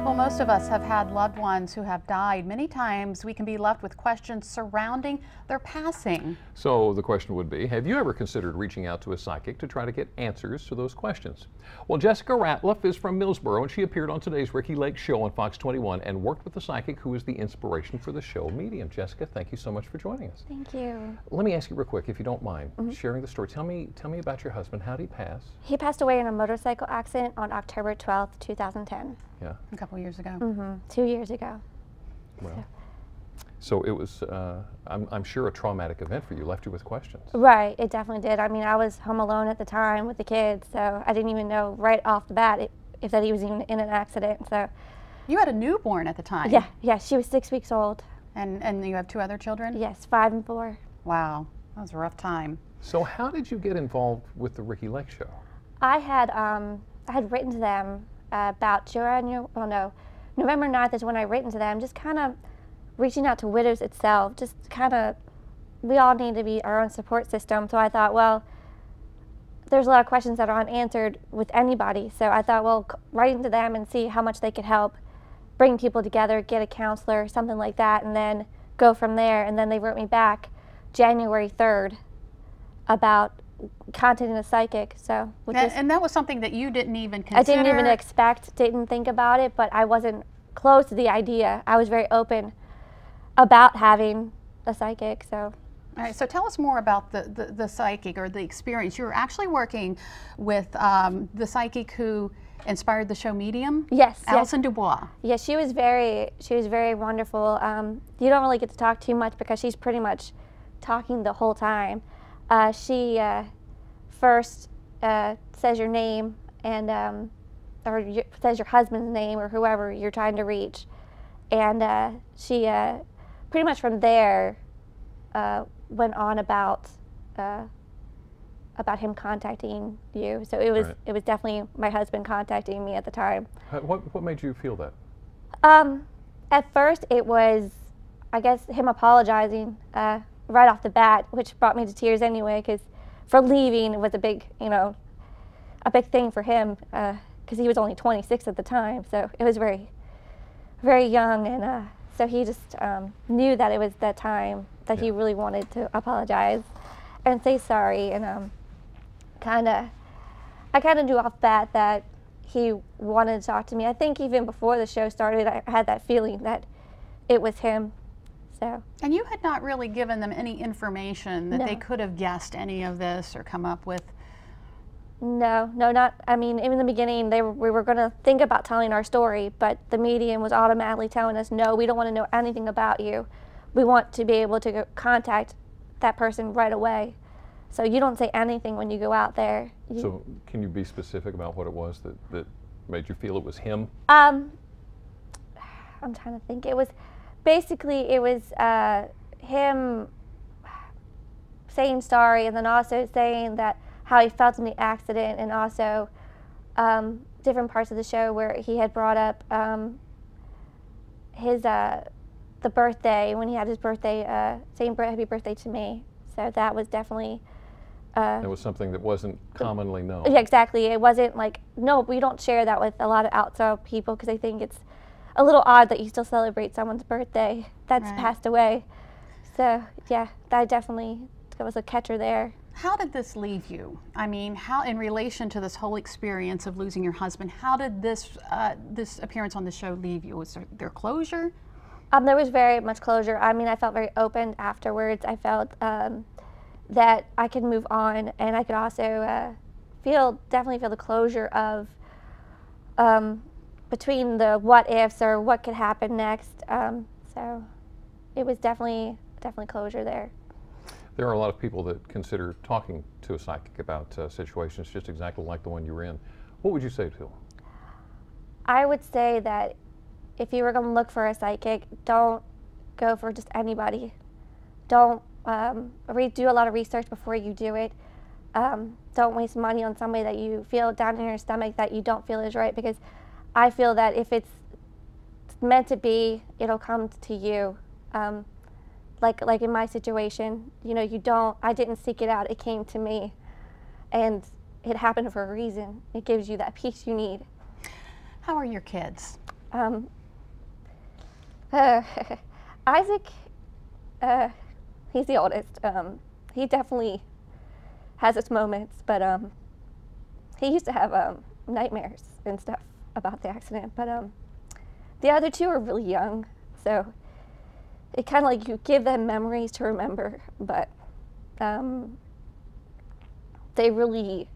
Well, most of us have had loved ones who have died. Many times we can be left with questions surrounding their passing. So the question would be, have you ever considered reaching out to a psychic to try to get answers to those questions? Well, Jessica Ratliff is from Millsboro, and she appeared on today's Ricki Lake show on Fox 21 and worked with the psychic who is the inspiration for the show Medium. Jessica, thank you so much for joining us. Thank you. Let me ask you real quick, if you don't mind, sharing the story. Tell me about your husband. How did he pass? He passed away in a motorcycle accident on October 12th, 2010. Yeah. A couple years ago. 2 years ago. Well, so it was, I'm sure, a traumatic event for you. Left you with questions. Right, it definitely did. I mean, I was home alone at the time with the kids, so I didn't even know right off the bat if that he was even in an accident. So you had a newborn at the time. Yeah, she was 6 weeks old. And you have 2 other children? Yes, 5 and 4. Wow, that was a rough time. So how did you get involved with the Ricki Lake show? I had written to them about November 9th is when I written to them, just kind of reaching out to widows itself, just kind of, we all need to be our own support system. So I thought, well, there's a lot of questions that are unanswered with anybody. So I thought, well, writing to them and see how much they could help bring people together, get a counselor, something like that, and then go from there. And then they wrote me back January 3rd about contacting a psychic. So and that was something that you didn't even consider? I didn't even expect, didn't think about it, but I wasn't close to the idea. I was very open about having a psychic. So all right, so tell us more about the psychic or the experience. You were actually working with the psychic who inspired the show Medium? Yes. Alison Dubois. Yes, she was very wonderful. You don't really get to talk too much because she's pretty much talking the whole time. She first says your name and or says your husband's name or whoever you're trying to reach, and she pretty much from there went on about him contacting you. So it was it was definitely my husband contacting me at the time. What made you feel that? At first it was, I guess, him apologizing right off the bat, which brought me to tears anyway, because for leaving was a big thing for him, because he was only 26 at the time, so it was very, very young, and so he just knew that it was that time that he really wanted to apologize and say sorry, and I kind of knew off bat that he wanted to talk to me. I think even before the show started, I had that feeling that it was him. So. And you had not really given them any information that they could have guessed any of this or come up with? No, not, I mean, in the beginning, we were going to think about telling our story, but the medium was automatically telling us, no, we don't want to know anything about you. We want to be able to contact that person right away. So you don't say anything when you go out there. So can you be specific about what it was that made you feel it was him? I'm trying to think. Basically, it was him saying sorry, and then also saying that how he felt in the accident, and also different parts of the show where he had brought up his the birthday, when he had his birthday, saying happy birthday to me. So that was definitely it was something that wasn't commonly known. Yeah, exactly. It wasn't like, no, we don't share that with a lot of outside people, because I think it's a little odd that you still celebrate someone's birthday that's passed away. So yeah, that was a catcher there. How did this leave you? I mean, how, in relation to this whole experience of losing your husband, how did this this appearance on the show leave you? Was there closure? There was very much closure. I mean, I felt very open afterwards. I felt that I could move on, and I could also definitely feel the closure of between the what ifs or what could happen next. So it was definitely closure there. There are a lot of people that consider talking to a psychic about situations just exactly like the one you were in. What would you say to them? I would say that if you were going to look for a psychic, don't go for just anybody. Don't do a lot of research before you do it. Don't waste money on somebody that you feel down in your stomach that you don't feel is right, because I feel that if it's meant to be, it'll come to you. Like in my situation, I didn't seek it out, it came to me. And it happened for a reason. It gives you that peace you need. How are your kids? Isaac, he's the oldest. He definitely has his moments, but he used to have nightmares and stuff about the accident. But the other two are really young, so it kind of like you give them memories to remember, but they really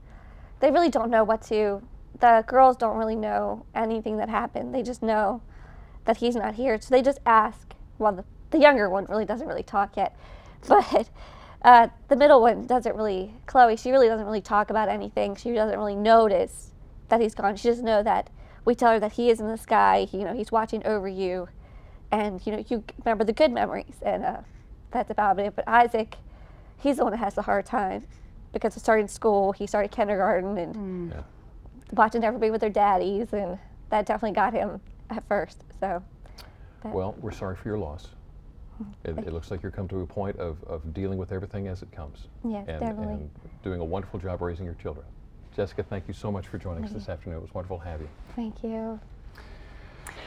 don't know what to. The girls don't really know anything that happened. They just know that he's not here, so they just ask. Well, the younger one really doesn't really talk yet, but the middle one doesn't really. Chloe, she really doesn't really talk about anything. She doesn't really notice that he's gone. She just knows that we tell her that he is in the sky. He's watching over you, and you remember the good memories, and that's about it. But Isaac, he's the one that has the hard time because of starting school. He started kindergarten and watching everybody with their daddies, and that definitely got him at first. So. Well, we're sorry for your loss. It looks like you're come to a point of dealing with everything as it comes. Yes, definitely. And doing a wonderful job raising your children. Jessica, thank you so much for joining us this afternoon. It was wonderful to have you. Thank you.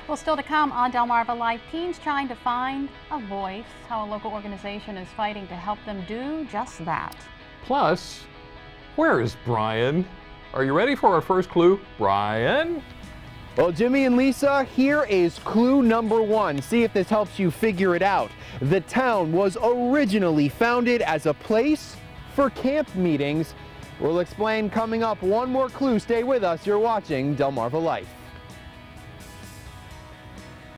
Well, still to come on Delmarva Live, teens trying to find a voice, how a local organization is fighting to help them do just that. Plus, where is Brian? Are you ready for our first clue? Brian? Well, Jimmy and Lisa, here is clue number 1. See if this helps you figure it out. The town was originally founded as a place for camp meetings. We'll explain coming up. One more clue. Stay with us. You're watching Delmarva Life.